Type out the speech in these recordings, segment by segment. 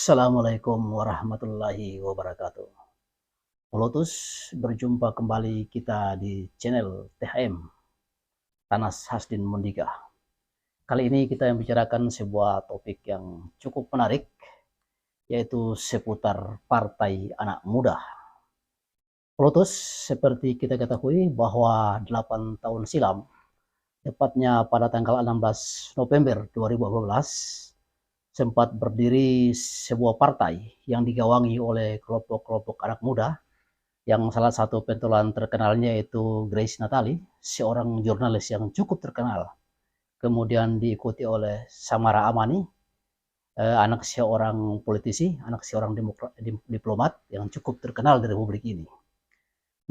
Assalamualaikum warahmatullahi wabarakatuh. Molotus, berjumpa kembali kita di channel THM, Tanas Hasdin Mundika. Kali ini kita membicarakan sebuah topik yang cukup menarik, yaitu seputar Partai Anak Muda. Molotus, seperti kita ketahui bahwa 8 tahun silam, tepatnya pada tanggal 16 November 2012, sempat berdiri sebuah partai yang digawangi oleh kelompok-kelompok anak muda, yang salah satu pentolan terkenalnya yaitu Grace Natali, seorang jurnalis yang cukup terkenal. Kemudian diikuti oleh Samara Amani, anak seorang politisi, anak seorang diplomat yang cukup terkenal di Republik ini.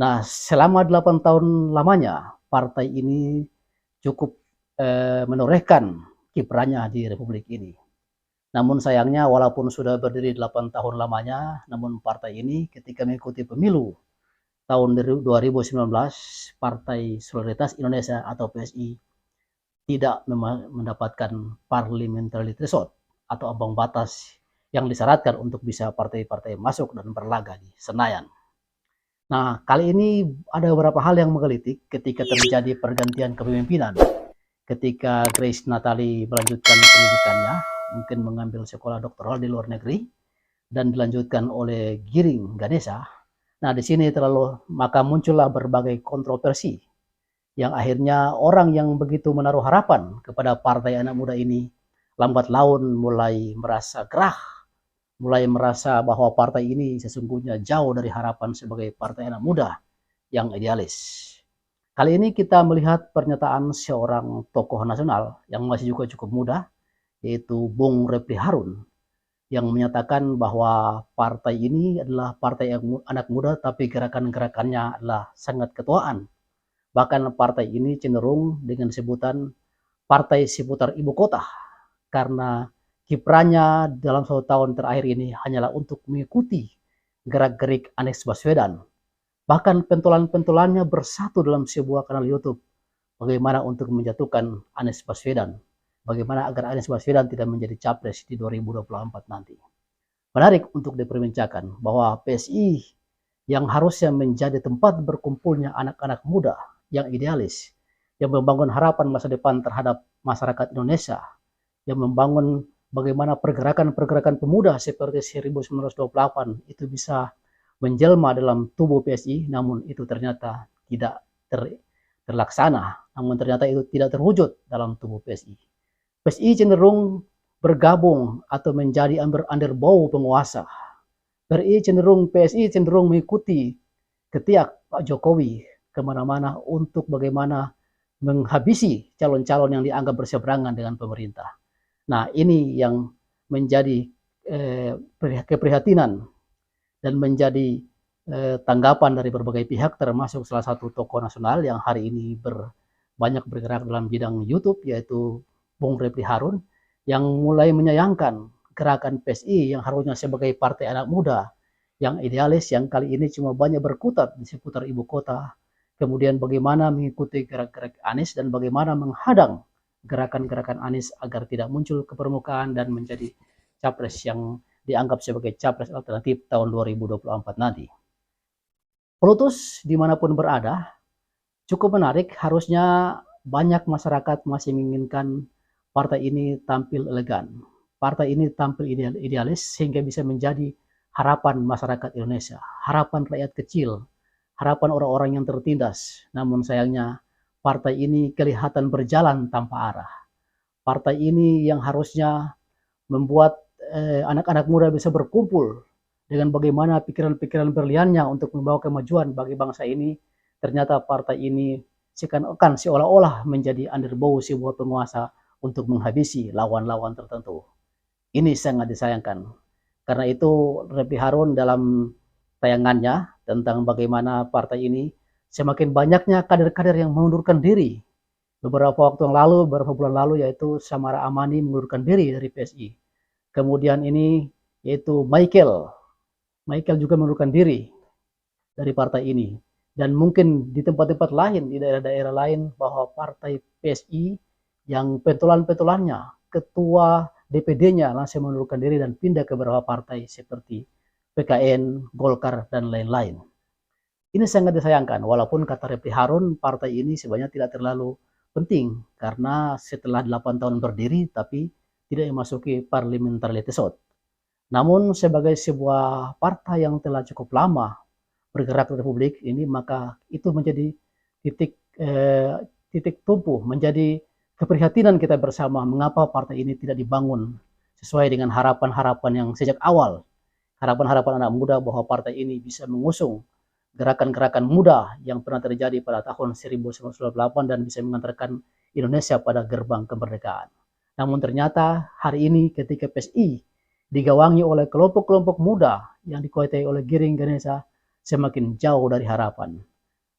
Nah, selama 8 tahun lamanya, partai ini cukup menorehkan kiprahnya di Republik ini. Namun sayangnya walaupun sudah berdiri 8 tahun lamanya, namun partai ini ketika mengikuti pemilu tahun 2019, Partai Solidaritas Indonesia atau PSI tidak mendapatkan parliamentary threshold atau ambang batas yang disyaratkan untuk bisa partai-partai masuk dan berlaga di Senayan. Nah, kali ini ada beberapa hal yang menggelitik ketika terjadi pergantian kepemimpinan. Ketika Grace Natali melanjutkan pendidikannya, mungkin mengambil sekolah doktoral di luar negeri, dan dilanjutkan oleh Giring Ganesha. Nah, di sini maka muncullah berbagai kontroversi yang akhirnya orang yang begitu menaruh harapan kepada Partai Anak Muda ini lambat laun mulai merasa gerah, mulai merasa bahwa partai ini sesungguhnya jauh dari harapan sebagai Partai Anak Muda yang idealis. Kali ini kita melihat pernyataan seorang tokoh nasional yang masih juga cukup muda, yaitu Bung Refli Harun, yang menyatakan bahwa partai ini adalah partai yang anak muda, tapi gerakan-gerakannya adalah sangat ketuaan. Bahkan partai ini cenderung dengan sebutan partai seputar ibu kota, karena kiprahnya dalam 1 tahun terakhir ini hanyalah untuk mengikuti gerak-gerik Anies Baswedan. Bahkan pentolan-pentolannya bersatu dalam sebuah kanal YouTube, bagaimana untuk menjatuhkan Anies Baswedan, bagaimana agar Anies Baswedan tidak menjadi capres di 2024 nanti. Menarik untuk diperbincangkan bahwa PSI yang harusnya menjadi tempat berkumpulnya anak-anak muda yang idealis, yang membangun harapan masa depan terhadap masyarakat Indonesia, yang membangun bagaimana pergerakan-pergerakan pemuda seperti 1928 itu bisa menjelma dalam tubuh PSI, namun itu ternyata tidak terlaksana, namun ternyata itu tidak terwujud dalam tubuh PSI. PSI cenderung bergabung atau menjadi underbow penguasa. PSI cenderung mengikuti ketiak Pak Jokowi kemana-mana untuk bagaimana menghabisi calon-calon yang dianggap berseberangan dengan pemerintah. Nah, ini yang menjadi keprihatinan dan menjadi tanggapan dari berbagai pihak, termasuk salah satu tokoh nasional yang hari ini banyak bergerak dalam bidang YouTube, yaitu Bung Refli Harun, yang mulai menyayangkan gerakan PSI yang harusnya sebagai partai anak muda yang idealis, yang kali ini cuma banyak berkutat di seputar ibu kota, kemudian bagaimana mengikuti gerak-gerak Anies dan bagaimana menghadang gerakan-gerakan Anies agar tidak muncul ke permukaan dan menjadi capres yang dianggap sebagai capres alternatif tahun 2024 nanti. Pelutus dimanapun berada, cukup menarik, harusnya banyak masyarakat masih menginginkan partai ini tampil elegan, partai ini tampil idealis sehingga bisa menjadi harapan masyarakat Indonesia, harapan rakyat kecil, harapan orang-orang yang tertindas. Namun sayangnya partai ini kelihatan berjalan tanpa arah. Partai ini yang harusnya membuat anak-anak muda bisa berkumpul dengan bagaimana pikiran-pikiran berliannya untuk membawa kemajuan bagi bangsa ini, ternyata partai ini seolah-olah menjadi underbow sebuah penguasa untuk menghabisi lawan-lawan tertentu. Ini sangat disayangkan. Karena itu Refli Harun dalam tayangannya tentang bagaimana partai ini semakin banyaknya kader-kader yang mengundurkan diri. Beberapa waktu yang lalu, beberapa bulan lalu, yaitu Samara Amani mengundurkan diri dari PSI. Kemudian ini yaitu Michael juga mengundurkan diri dari partai ini. Dan mungkin di tempat-tempat lain, di daerah-daerah lain, bahwa partai PSI yang pentolan-pentolannya, ketua DPD-nya langsung mengundurkan diri dan pindah ke beberapa partai seperti PKN, Golkar, dan lain-lain. Ini sangat disayangkan, walaupun kata Refli Harun, partai ini sebenarnya tidak terlalu penting, karena setelah 8 tahun berdiri, tapi tidak memasuki parliamentary threshold. Namun sebagai sebuah partai yang telah cukup lama bergerak di Republik ini, maka itu menjadi titik tumpu, menjadi keprihatinan kita bersama mengapa partai ini tidak dibangun sesuai dengan harapan-harapan yang sejak awal. Harapan-harapan anak muda bahwa partai ini bisa mengusung gerakan-gerakan muda yang pernah terjadi pada tahun 1998 dan bisa mengantarkan Indonesia pada gerbang kemerdekaan. Namun ternyata hari ini ketika PSI digawangi oleh kelompok-kelompok muda yang dikuasai oleh Giring Ganesa semakin jauh dari harapan.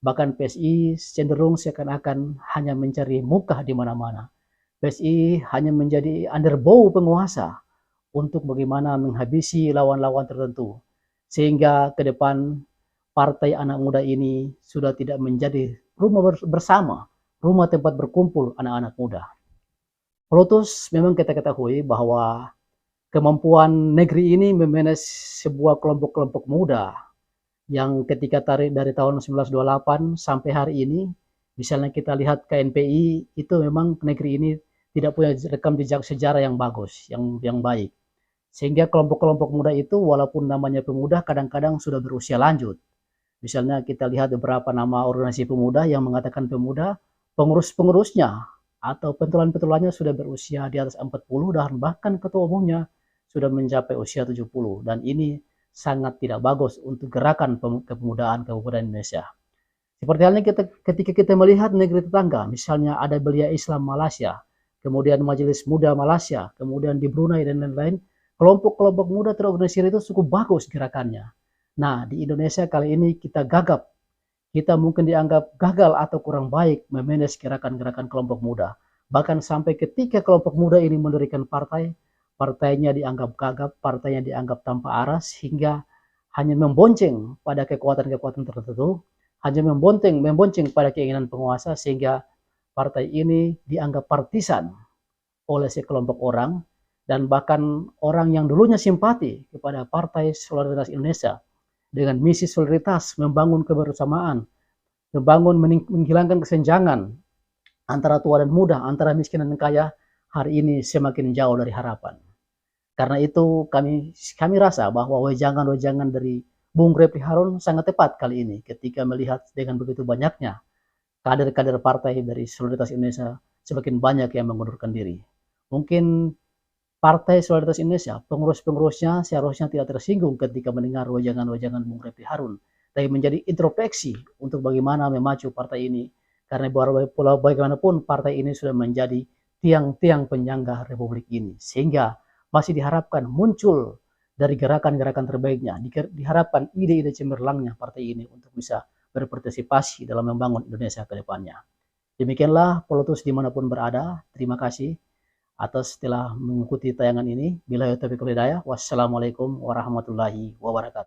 Bahkan PSI cenderung seakan-akan hanya mencari muka di mana-mana. PSI hanya menjadi underbow penguasa untuk bagaimana menghabisi lawan-lawan tertentu. Sehingga ke depan partai anak muda ini sudah tidak menjadi rumah bersama, rumah tempat berkumpul anak-anak muda. Lotus memang kita ketahui bahwa kemampuan negeri ini memanage sebuah kelompok-kelompok muda yang ketika tarik dari tahun 1928 sampai hari ini, misalnya kita lihat KNPI, itu memang negeri ini tidak punya rekam jejak sejarah yang bagus, yang baik. Sehingga kelompok-kelompok muda itu walaupun namanya pemuda kadang-kadang sudah berusia lanjut. Misalnya kita lihat beberapa nama organisasi pemuda yang mengatakan pemuda, pengurus-pengurusnya atau pentolan-pentolannya sudah berusia di atas 40 dan bahkan ketua umumnya sudah mencapai usia 70. Dan ini sangat tidak bagus untuk gerakan kepemudaan Indonesia. Seperti halnya ketika kita melihat negeri tetangga, misalnya ada Belia Islam Malaysia, kemudian Majelis Muda Malaysia, kemudian di Brunei dan lain-lain, kelompok-kelompok muda terorganisir itu cukup bagus gerakannya. Nah, di Indonesia kali ini kita gagap. Kita mungkin dianggap gagal atau kurang baik memanage gerakan-gerakan kelompok muda. Bahkan sampai ketika kelompok muda ini mendirikan partai, partainya dianggap gagap, partainya dianggap tanpa arah, sehingga hanya membonceng pada kekuatan-kekuatan tertentu, hanya membonceng pada keinginan penguasa, sehingga partai ini dianggap partisan oleh sekelompok orang, dan bahkan orang yang dulunya simpati kepada Partai Solidaritas Indonesia, dengan misi solidaritas, membangun kebersamaan, menghilangkan kesenjangan antara tua dan muda, antara miskin dan kaya, hari ini semakin jauh dari harapan. Karena itu kami rasa bahwa wejangan-wejangan dari Bung Refli Harun sangat tepat kali ini ketika melihat dengan begitu banyaknya kader-kader partai dari Solidaritas Indonesia semakin banyak yang mengundurkan diri. Mungkin Partai Solidaritas Indonesia, pengurus-pengurusnya seharusnya tidak tersinggung ketika mendengar wejangan-wejangan Bung Refli Harun, tapi menjadi introspeksi untuk bagaimana memacu partai ini, karena bagaimanapun partai ini sudah menjadi tiang-tiang penyangga Republik ini, sehingga masih diharapkan muncul dari gerakan-gerakan terbaiknya, diharapkan ide-ide cemerlangnya partai ini untuk bisa berpartisipasi dalam membangun Indonesia ke depannya. Demikianlah Polotus dimanapun berada, terima kasih atas telah mengikuti tayangan ini. Billahi taufiq wal hidayah. Wassalamualaikum warahmatullahi wabarakatuh.